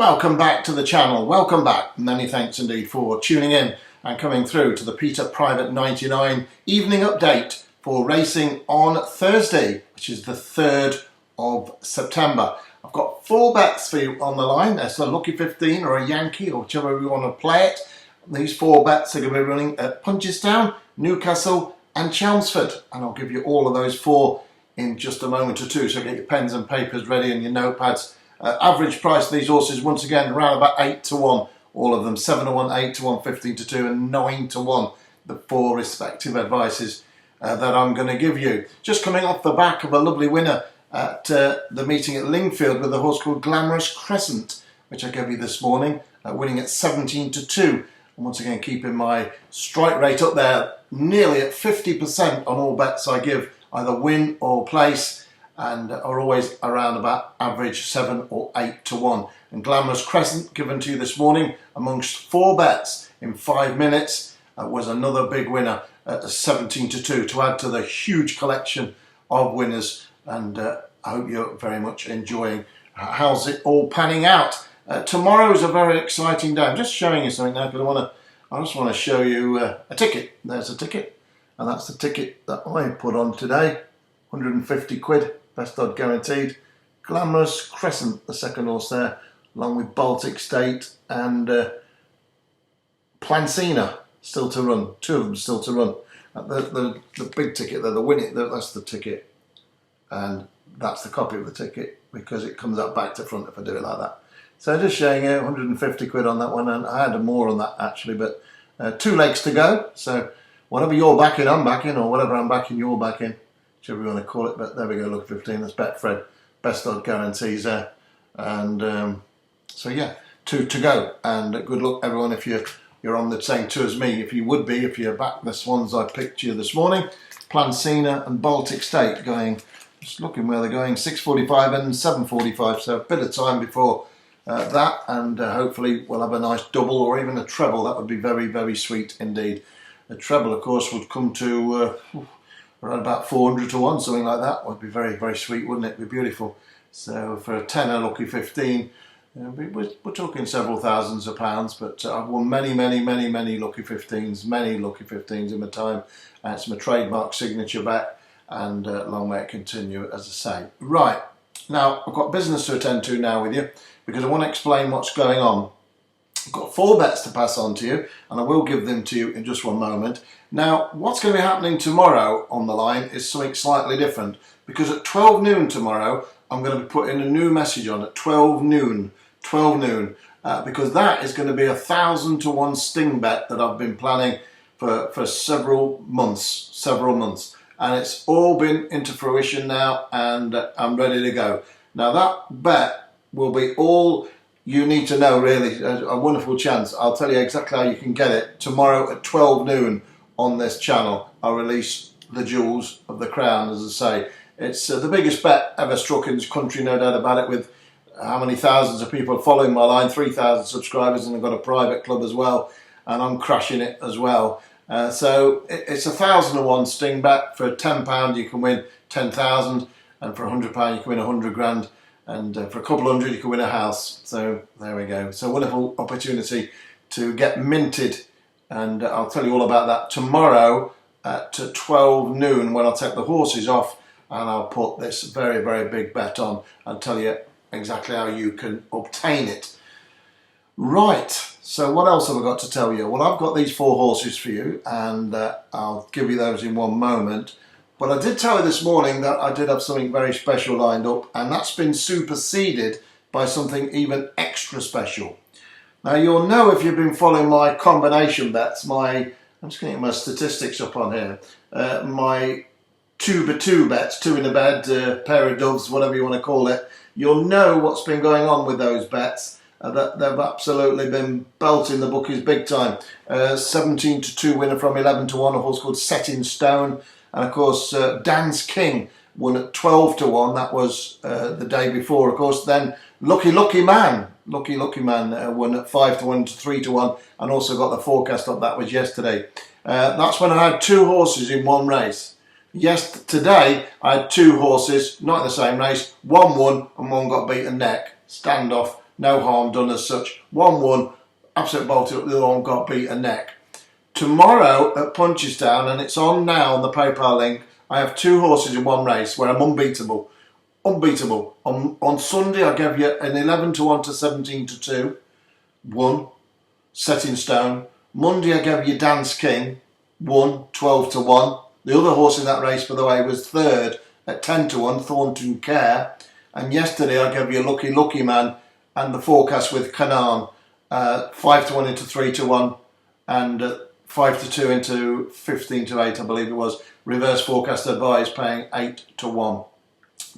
Welcome back to the channel. Welcome back. Many thanks indeed for tuning in and coming through to the Peter Private 99 evening update for racing on Thursday, which is the 3rd of September. I've got 4 bets for you on the line. There's a Lucky 15 or a Yankee or whichever we want to play it. These 4 bets are going to be running at Punchestown, Newcastle and Chelmsford. And I'll give you all of those 4 in just a moment or two. So get your pens and papers ready and your notepads. Average price of these horses, once again, around about 8 to 1. All of them, 7 to 1, 8 to 1, 15 to 2 and 9 to 1. The 4 respective advices that I'm going to give you. Just coming off the back of a lovely winner at the meeting at Lingfield with a horse called Glamorous Crescent, which I gave you this morning, winning at 17 to 2. And once again, keeping my strike rate up there, nearly at 50% on all bets I give, either win or place, and are always around about average 7 or 8 to 1. And Glamorous Crescent, given to you this morning amongst 4 bets in 5 minutes, was another big winner at 17 to 2 to add to the huge collection of winners. And I hope you're very much enjoying how's it all panning out. Tomorrow's a very exciting day. I'm just showing you something now because I just want to show you a ticket. There's a ticket, and that's the ticket that I put on today. 150 quid, best odd guaranteed. Glamorous Crescent, the second horse there, along with Baltic State and Plancina, still to run. 2 of them still to run. The big ticket there, the winning, that's the ticket. And that's the copy of the ticket because it comes up back to front if I do it like that. So just showing you 150 quid on that one, and I had more on that actually, but 2 legs to go. So whatever you're backing, I'm backing, or whatever I'm backing, you're backing. Whichever you want to call it, but there we go, look, 15, that's Betfred, best odd guarantees there. And so yeah, 2 to go, and good luck everyone if you're on the same 2 as me, if you would be, if you're back the ones I picked you this morning. Plancina and Baltic State going, just looking where they're going, 6:45 and 7:45, so a bit of time before that, and hopefully we'll have a nice double or even a treble. That would be very, very sweet indeed. A treble, of course, would come to around about 400 to 1, something like that. Would be very, very sweet, wouldn't it? Be beautiful. So for a tenner, Lucky 15, we're talking several thousands of pounds, but I've won many, many, many, many Lucky 15s in my time. And it's my trademark signature bet, and long may it continue, as I say. Right, now I've got business to attend to now with you, because I want to explain what's going on. I've got 4 bets to pass on to you, and I will give them to you in just one moment. Now, what's going to be happening tomorrow on the line is something slightly different, because at 12 noon tomorrow, I'm going to be putting a new message on at 12 noon, because that is going to be a 1,000 to 1 sting bet that I've been planning for several months, and it's all been into fruition now, and I'm ready to go. Now, that bet will be all you need to know, really, a wonderful chance. I'll tell you exactly how you can get it tomorrow at 12 noon on this channel. I'll release the jewels of the crown, as I say. It's the biggest bet ever struck in this country, no doubt about it, with how many thousands of people following my line, 3,000 subscribers, and I've got a private club as well, and I'm crashing it as well. So it's a 1,000 to 1 sting bet. For £10 you can win 10,000, and for £100 you can win 100 grand. And for a couple hundred, you can win a house. So there we go. So wonderful opportunity to get minted. And I'll tell you all about that tomorrow at 12 noon when I'll take the horses off and I'll put this very, very big bet on and tell you exactly how you can obtain it. Right. So what else have I got to tell you? Well, I've got these 4 horses for you, and I'll give you those in one moment. But I did tell you this morning that I did have something very special lined up, and that's been superseded by something even extra special. Now, you'll know if you've been following my combination bets, I'm just getting my statistics up on here, my 2x2 bets, 2 in a bed, pair of doves, whatever you want to call it. You'll know what's been going on with those bets, that they've absolutely been belting the bookies big time. 17 to 2 winner from 11 to 1, a horse called Set in Stone. And of course, Dan's King won at 12 to 1. That was the day before. Of course, then Lucky Man won at 5 to 1 to 3 to 1, and also got the forecast up. That was yesterday. That's when I had 2 horses in one race. Yes, today I had 2 horses, not in the same race. One won and one got beaten neck. Standoff no harm done as such. 1-1, absolute bolted up, the other one got beat a neck. Tomorrow at Punchestown, and it's on now on the PayPal link, I have 2 horses in one race where I'm unbeatable. Unbeatable. On Sunday I gave you an 11-1 to 17-2, 1, set in stone. Monday I gave you Dance King, 1, 12-1. The other horse in that race, by the way, was third at 10-1, Thornton Care. And yesterday I gave you Lucky Lucky Man and the forecast with Canaan, 5-1 into 3-1 and 5-2 into 15-8, I believe it was. Reverse forecast advised paying 8-1.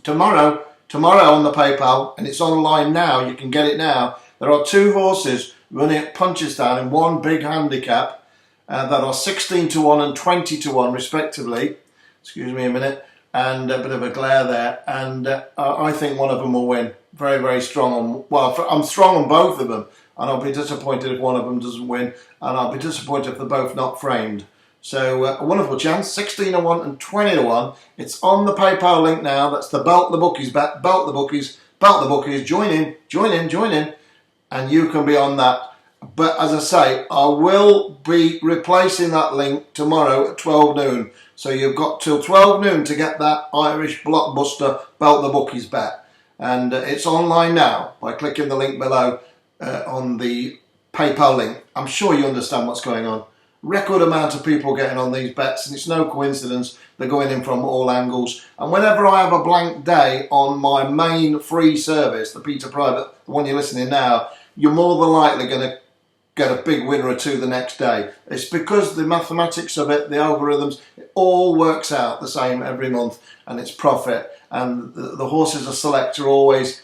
Tomorrow on the PayPal, and it's online now, you can get it now. There are 2 horses running at Punchestown in one big handicap that are 16-1 and 20-1 respectively. Excuse me a minute, and a bit of a glare there. And I think one of them will win. Very, very strong. I'm strong on both of them, and I'll be disappointed if one of them doesn't win, and I'll be disappointed if they're both not framed. So a wonderful chance, 16-1 and 20-1. It's on the PayPal link now. That's the Belt the Bookies bet. Belt the Bookies. Belt the Bookies. Join in, and you can be on that. But as I say, I will be replacing that link tomorrow at 12 noon. So you've got till 12 noon to get that Irish blockbuster Belt the Bookies bet. And it's online now by clicking the link below on the PayPal link. I'm sure you understand what's going on. Record amount of people getting on these bets, and it's no coincidence they're going in from all angles. And whenever I have a blank day on my main free service, the Peter Private, the one you're listening now, you're more than likely going to get a big winner or two the next day. It's because the mathematics of it, the algorithms, it all works out the same every month, and it's profit. And the horses I select are always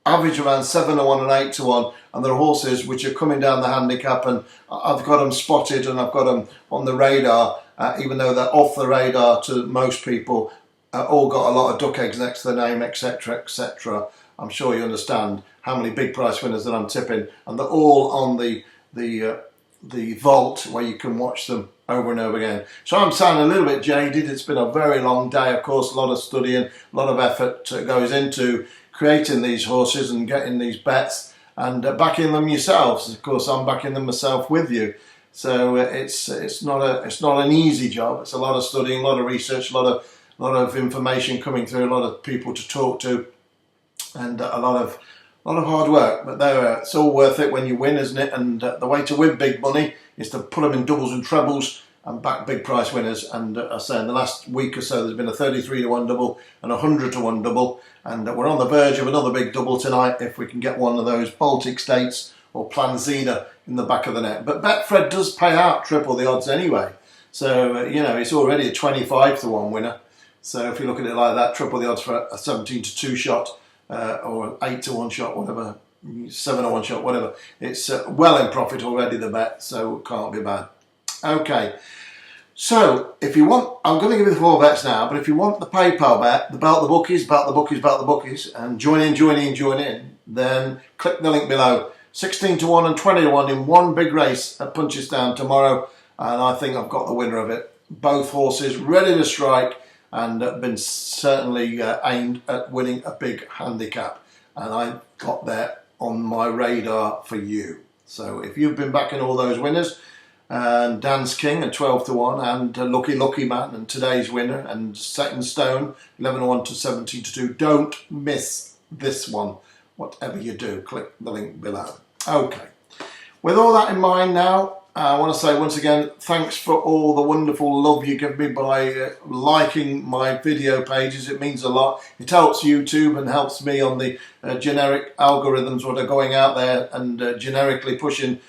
average around 7-1 and 8-1, and there are horses which are coming down the handicap, and I've got them spotted and I've got them on the radar, even though they're off the radar to most people, all got a lot of duck eggs next to their name, etc, etc. I'm sure you understand how many big price winners that I'm tipping, and they're all on the vault where you can watch them over and over again. So I'm sounding a little bit jaded. It's been a very long day, of course, a lot of studying, a lot of effort goes into creating these horses and getting these bets and backing them yourselves. Of course, I'm backing them myself with you. So it's not an easy job. It's a lot of studying, a lot of research, a lot of information coming through, a lot of people to talk to, and a lot of hard work. But it's all worth it when you win, isn't it? And the way to win big money is to put them in doubles and trebles and back big price winners. And I say in the last week or so there's been a 33-1 double and a 100-1 double, and we're on the verge of another big double tonight if we can get one of those Baltic States or Plan Zeta in the back of the net. But Betfred does pay out triple the odds anyway, so it's already a 25-1 winner. So if you look at it like that, triple the odds for a 17-2 shot or 8-1 shot, whatever, 7-1 shot, whatever, it's well in profit already, the bet, so it can't be bad. Okay, so if you want, I'm going to give you the 4 bets now, but if you want the PayPal bet, the Belt the Bookies, Belt the Bookies, Belt the Bookies, and join in, then click the link below. 16-1 and 20-1 in one big race at Punchestown tomorrow, and I think I've got the winner of it. Both horses ready to strike and been certainly aimed at winning a big handicap, and I got there on my radar for you. So if you've been backing all those winners, and Dance King at 12-1, and Lucky Lucky Man, and today's winner, and Set in Stone 11-1 to 17-2, don't miss this one. Whatever you do, click the link below. Okay, with all that in mind now, I want to say once again, thanks for all the wonderful love you give me by liking my video pages. It means a lot. It helps YouTube and helps me on the generic algorithms that are going out there and generically pushing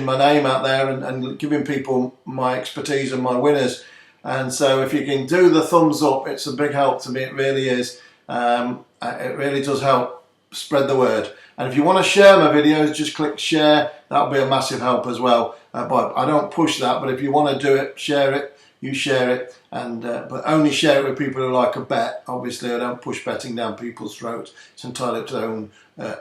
my name out there and giving people my expertise and my winners. And so if you can do the thumbs up, it's a big help to me. It really is. It really does help spread the word. And if you want to share my videos, just click share. That'll be a massive help as well. But I don't push that, but if you want to do it, share it, you share it, and but only share it with people who like a bet. Obviously, I don't push betting down people's throats. It's entirely to their own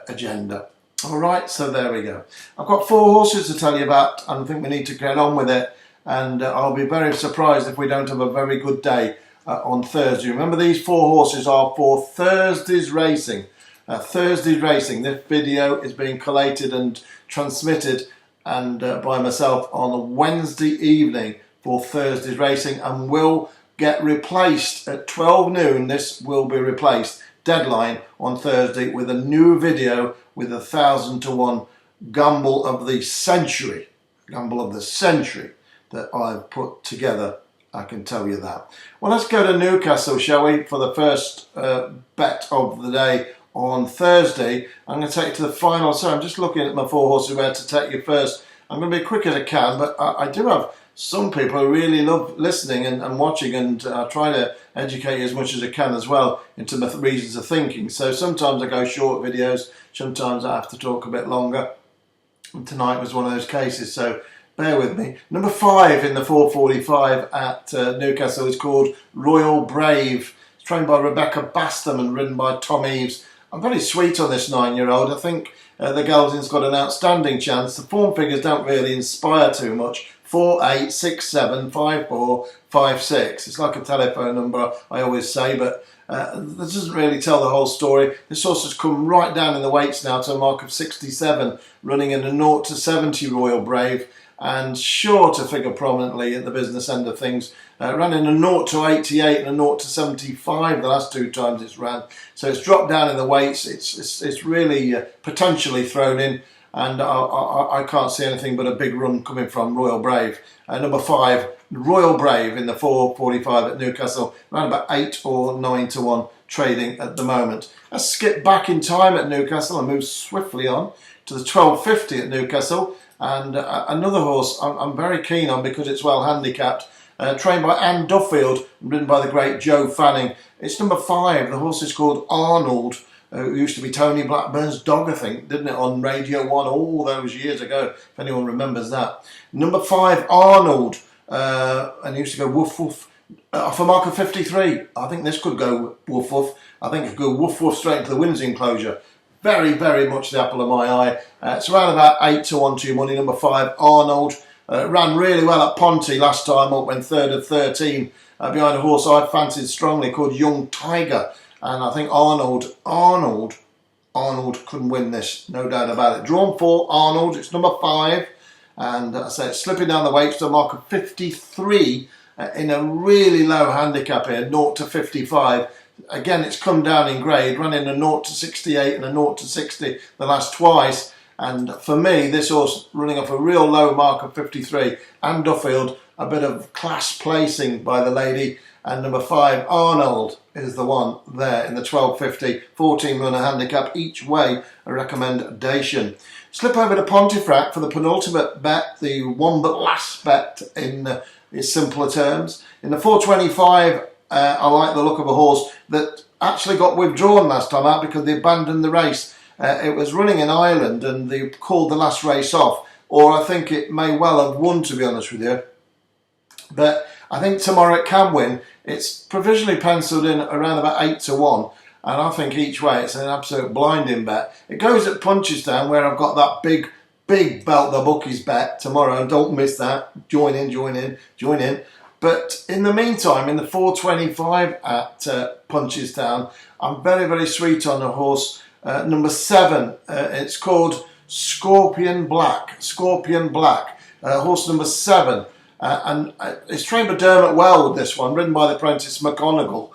agenda. All right, so there we go. I've got 4 horses to tell you about, and I think we need to get on with it. And I'll be very surprised if we don't have a very good day on Thursday. Remember, these 4 horses are for Thursday's racing. Thursday's racing. This video is being collated and transmitted and by myself on Wednesday evening for Thursday's racing, and will get replaced at 12 noon. This will be replaced, deadline on Thursday, with a new video with 1,000 to 1 gamble of the century. Gamble of the century that I've put together, I can tell you that. Well, let's go to Newcastle, shall we, for the first bet of the day on Thursday. I'm going to take you to the final. So I'm just looking at my 4 horses where to take you first. I'm going to be quick as I can, but I do have some people who really love listening and watching, and try to educate you as much as I can as well into my reasons of thinking. So sometimes I go short videos, sometimes I have to talk a bit longer. And tonight was one of those cases, so bear with me. Number 5 in the 4:45 at Newcastle is called Royal Brave. It's trained by Rebecca Bastham and ridden by Tom Eves. I'm very sweet on this 9-year-old. I think the Gelding's got an outstanding chance. The form figures don't really inspire too much. 4, 8, 6, 7, 5, 4, 5, 6. It's like a telephone number, I always say, but that doesn't really tell the whole story. This horse has come right down in the weights now to a mark of 67, running in a 0 to 70 Royal Brave, and sure to figure prominently at the business end of things. Ran in a 0 to 88 and a 0 to 75 the last 2 times it's ran. So it's dropped down in the weights. It's really potentially thrown in, and I can't see anything but a big run coming from Royal Brave. Number 5, Royal Brave in the 4:45 at Newcastle, around about 8 or 9 to 1 trading at the moment. Let's skip back in time at Newcastle and move swiftly on to the 12:50 at Newcastle. And another horse I'm very keen on because it's well handicapped, trained by Anne Duffield and ridden by the great Joe Fanning. It's number 5. The horse is called Arnold, who used to be Tony Blackburn's dog, I think, didn't it, on Radio 1 all those years ago, if anyone remembers that. Number 5, Arnold, and he used to go woof woof, off a mark of 53. I think this could go woof woof. I think it could go woof woof straight into the Winds enclosure. Very, very much the apple of my eye. It's around about 8 to 1 to money. Number 5, Arnold. Ran really well at Ponty last time up, went 3rd of 13 behind a horse I fancied strongly called Young Tiger. And I think Arnold can win this, no doubt about it. Drawn for Arnold, it's number 5. And I say it's slipping down the weights to a mark of 53 in a really low handicap here, 0 to 55. Again, it's come down in grade, running a 0 to 68 and a 0 to 60 the last twice. And for me, this horse running off a real low mark of 53. Anne Duffield, a bit of class placing by the lady. And number 5, Arnold, is the one there in the 12:50, 14 runner handicap, each way a recommendation. Slip over to Pontefract for the penultimate bet, the one but last bet in simpler terms. In the 4:25, I like the look of a horse that actually got withdrawn last time out because they abandoned the race. It was running in Ireland and they called the last race off, or I think it may well have won, to be honest with you. But I think tomorrow it can win. It's provisionally penciled in around about 8 to 1, and I think each way it's an absolute blinding bet. It goes at Punchestown, where I've got that big belt the Bookies bet tomorrow, and don't miss that. Join in. But in the meantime, in the 4:25 at Punchestown, I'm very, very sweet on a horse, number 7. It's called Scorpion Black. Horse number 7. And it's trained by Dermot Weld, this one, ridden by the apprentice McGonagall,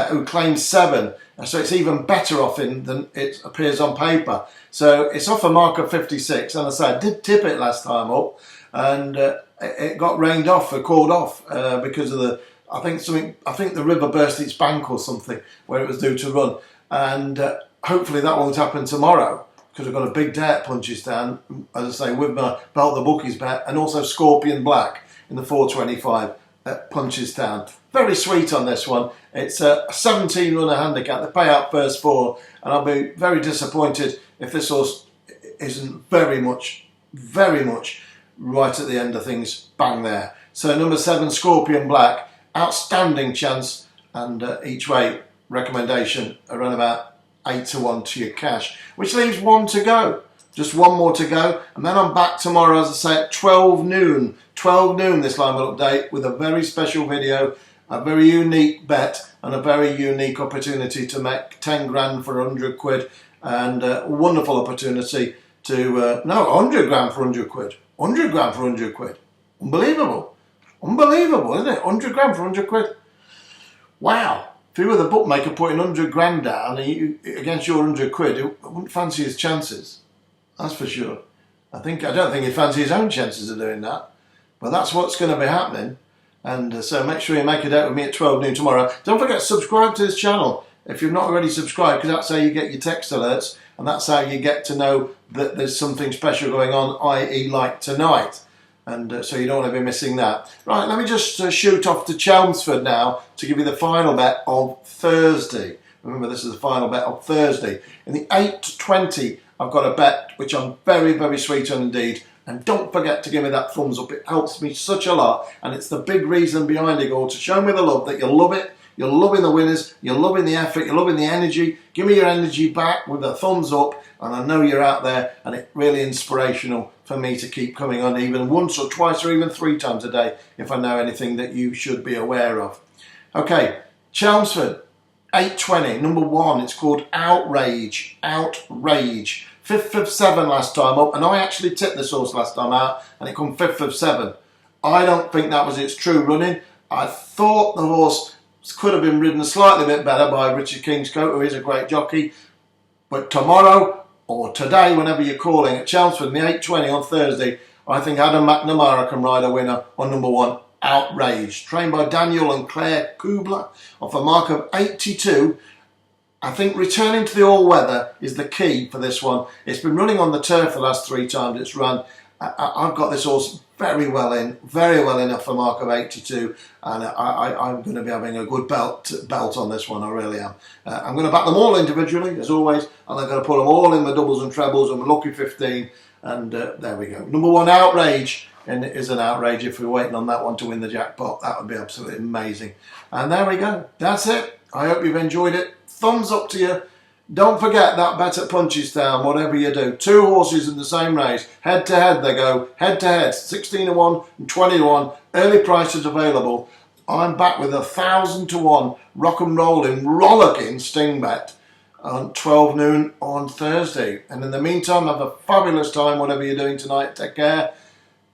who claims 7. So it's even better off than it appears on paper. So it's off a mark of 56. And as I say, I did tip it last time up, and it got rained off, or called off, because of the, I think the river burst its bank or something where it was due to run. And hopefully that won't happen tomorrow, because I've got a big day at Punchestown, as I say, with my Belt the Bookies bet, and also Scorpion Black in the 4:25 at Punchestown. Very sweet on this one. It's a 17 runner handicap. They pay out first 4, and I'll be very disappointed if this horse isn't very much right at the end of things, bang there. So number 7, Scorpion Black, outstanding chance, and each way recommendation around about 8 to 1 to your cash, which leaves 1 to go. Just 1 more to go, and then I'm back tomorrow, as I say, at 12 noon. 12 noon this line will update with a very special video, a very unique bet, and a very unique opportunity to make 10 grand for 100 quid and wonderful opportunity to, no, 100 grand for 100 quid. 100 grand for 100 quid. Unbelievable. Unbelievable, isn't it? 100 grand for 100 quid. Wow. If he were the bookmaker putting 100 grand down against your 100 quid, he wouldn't fancy his chances. That's for sure. I don't think he'd fancy his own chances of doing that. But that's what's going to be happening. And so make sure you make it out with me at 12 noon tomorrow. Don't forget to subscribe to this channel if you've not already subscribed, because that's how you get your text alerts, and that's how you get to know that there's something special going on, i.e. like tonight. And so you don't want to be missing that. Right, let me just shoot off to Chelmsford now to give you the final bet of Thursday. Remember, this is the final bet of Thursday. In the 8-20, I've got a bet which I'm very, very sweet on indeed. And don't forget to give me that thumbs up. It helps me such a lot. And it's the big reason behind it all, to show me the love, that you love it. You're loving the winners. You're loving the effort. You're loving the energy. Give me your energy back with a thumbs up. And I know you're out there. And it's really inspirational for me to keep coming on even once or twice or even 3 times a day if I know anything that you should be aware of. Okay, Chelmsford, 8-20, number 1. It's called Outrage. Outrage. 5th of 7 last time up, and I actually tipped this horse last time out, and it come 5th of 7. I don't think that was its true running. I thought the horse could have been ridden a slightly bit better by Richard Kingscote, who is a great jockey. But tomorrow, or today, whenever you're calling, at Chelmsford in the 8:20 on Thursday, I think Adam McNamara can ride a winner on number 1, Outrage. Trained by Daniel and Claire Kubler off a mark of 82. I think returning to the all-weather is the key for this one. It's been running on the turf the last 3 times it's run. I've got this horse very well in off a mark of 82, and I'm going to be having a good belt on this one, I really am. I'm going to back them all individually, as always, and I'm going to put them all in the doubles and trebles and lucky 15, and there we go. Number 1, Outrage, and it is an outrage if we're waiting on that one to win the jackpot. That would be absolutely amazing. And there we go. That's it. I hope you've enjoyed it. Thumbs up to you. Don't forget that bet at Punchestown, whatever you do. 2 horses in the same race. Head to head they go. Head to head. 16-1 and 20-1. Early prices available. I'm back with 1,000-1 rock and rolling, rollicking sting bet on 12 noon on Thursday. And in the meantime, have a fabulous time, whatever you're doing tonight. Take care.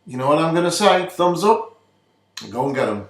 You know what I'm going to say. Thumbs up and go and get them.